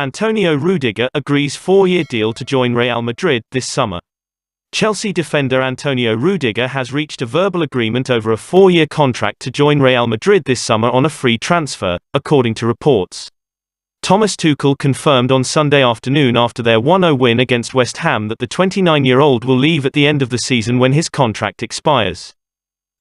Antonio Rudiger agrees 4-year deal to join Real Madrid this summer. Chelsea defender Antonio Rudiger has reached a verbal agreement over a 4-year contract to join Real Madrid this summer on a free transfer, according to reports. Thomas Tuchel confirmed on Sunday afternoon after their 1-0 win against West Ham that the 29-year-old will leave at the end of the season when his contract expires.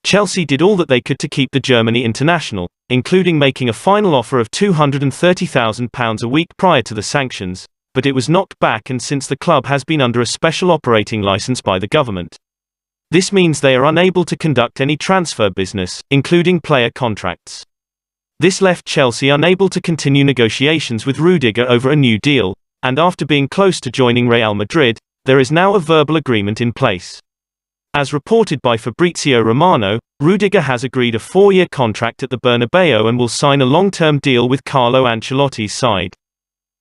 Chelsea did all that they could to keep the Germany international, including making a final offer of £230,000 a week prior to the sanctions, but it was knocked back and since the club has been under a special operating license by the government. This means they are unable to conduct any transfer business, including player contracts. This left Chelsea unable to continue negotiations with Rudiger over a new deal, and after being close to joining Real Madrid, there is now a verbal agreement in place. As reported by Fabrizio Romano, Rudiger has agreed a 4-year contract at the Bernabeu and will sign a long-term deal with Carlo Ancelotti's side.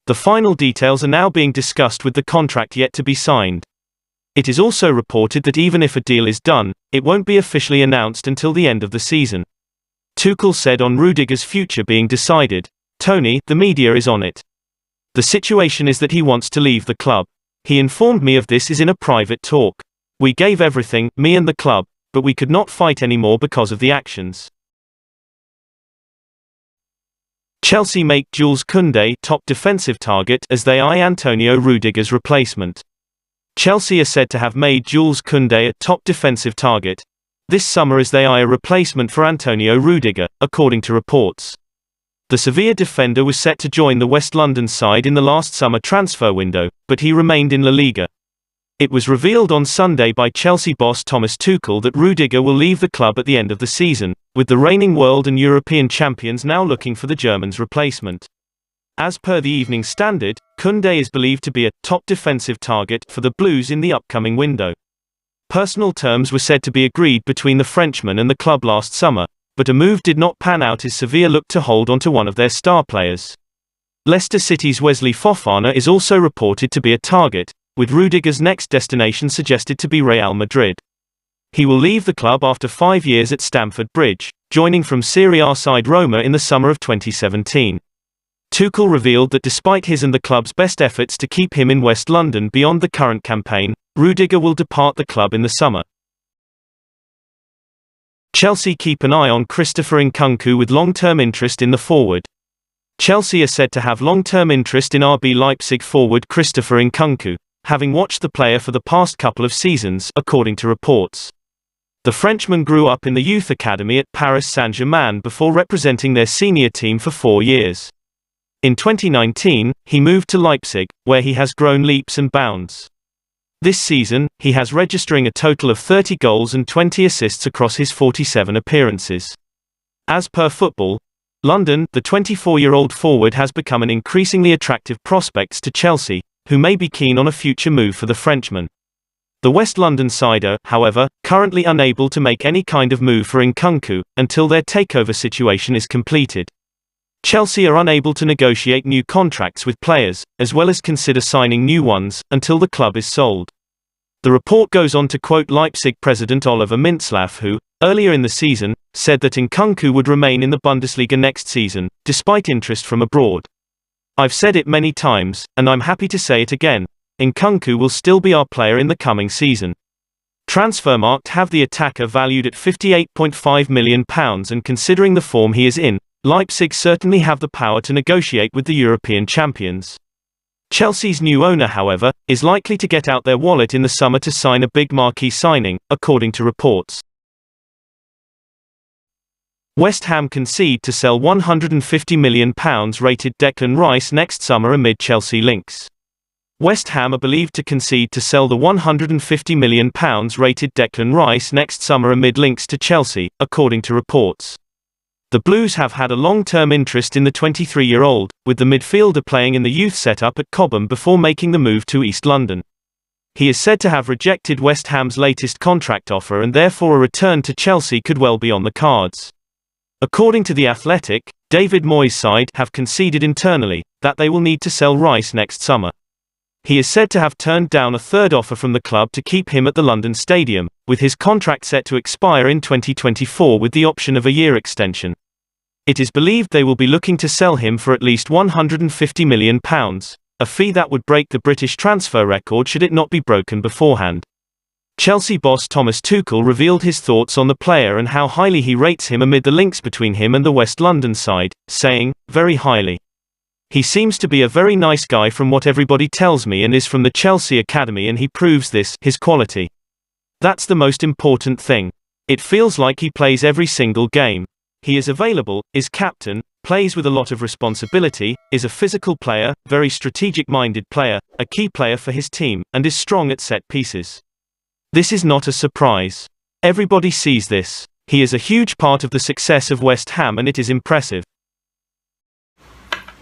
The final details are now being discussed with the contract yet to be signed. It is also reported that even if a deal is done, it won't be officially announced until the end of the season. Tuchel said on Rudiger's future being decided, "Tony, the media is on it. The situation is that he wants to leave the club. He informed me of this is in a private talk. We gave everything, me and the club, but we could not fight anymore because of the actions." Chelsea make Jules Kounde top defensive target as they eye Antonio Rudiger's replacement. Chelsea are said to have made Jules Kounde a top defensive target this summer as they eye a replacement for Antonio Rudiger, according to reports. The Sevilla defender was set to join the West London side in the last summer transfer window, but he remained in La Liga. It was revealed on Sunday by Chelsea boss Thomas Tuchel that Rudiger will leave the club at the end of the season, with the reigning world and European champions now looking for the German's replacement. As per the Evening Standard, Kunday is believed to be a top defensive target for the Blues in the upcoming window. Personal terms were said to be agreed between the Frenchman and the club last summer, but a move did not pan out as Sevilla looked to hold onto one of their star players. Leicester City's Wesley Fofana is also reported to be a target, with Rudiger's next destination suggested to be Real Madrid. He will leave the club after 5 years at Stamford Bridge, joining from Serie A side Roma in the summer of 2017. Tuchel revealed that despite his and the club's best efforts to keep him in West London beyond the current campaign, Rudiger will depart the club in the summer. Chelsea keep an eye on Christopher Nkunku with long-term interest in the forward. Chelsea are said to have long-term interest in RB Leipzig forward Christopher Nkunku, having watched the player for the past couple of seasons, according to reports. The Frenchman grew up in the youth academy at Paris Saint-Germain before representing their senior team for 4 years. In 2019, he moved to Leipzig, where he has grown leaps and bounds. This season, he has registering a total of 30 goals and 20 assists across his 47 appearances. As per Football London, the 24-year-old forward has become an increasingly attractive prospect to Chelsea, who may be keen on a future move for the Frenchman. The West London side are, however, currently unable to make any kind of move for Nkunku, until their takeover situation is completed. Chelsea are unable to negotiate new contracts with players, as well as consider signing new ones, until the club is sold. The report goes on to quote Leipzig president Oliver Mintzlaff who, earlier in the season, said that Nkunku would remain in the Bundesliga next season, despite interest from abroad. "I've said it many times, and I'm happy to say it again. Nkunku will still be our player in the coming season." Transfermarkt have the attacker valued at £58.5 million and considering the form he is in, Leipzig certainly have the power to negotiate with the European champions. Chelsea's new owner, however, is likely to get out their wallet in the summer to sign a big marquee signing, according to reports. West Ham concede to sell £150 million rated Declan Rice next summer amid Chelsea links. West Ham are believed to concede to sell the £150 million rated Declan Rice next summer amid links to Chelsea, according to reports. The Blues have had a long-term interest in the 23-year-old, with the midfielder playing in the youth setup at Cobham before making the move to East London. He is said to have rejected West Ham's latest contract offer and therefore a return to Chelsea could well be on the cards. According to The Athletic, David Moyes' side have conceded internally that they will need to sell Rice next summer. He is said to have turned down a third offer from the club to keep him at the London Stadium, with his contract set to expire in 2024 with the option of a year extension. It is believed they will be looking to sell him for at least £150 million, a fee that would break the British transfer record should it not be broken beforehand. Chelsea boss Thomas Tuchel revealed his thoughts on the player and how highly he rates him amid the links between him and the West London side, saying, "Very highly. He seems to be a very nice guy from what everybody tells me and is from the Chelsea Academy and he proves this, his quality. That's the most important thing. It feels like he plays every single game. He is available, is captain, plays with a lot of responsibility, is a physical player, very strategic-minded player, a key player for his team, and is strong at set pieces. This is not a surprise. Everybody sees this. He is a huge part of the success of West Ham and it is impressive."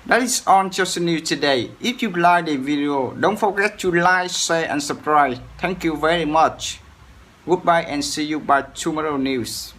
That is all just news today. If you like the video, don't forget to like, share and subscribe. Thank you very much. Goodbye and see you by tomorrow news.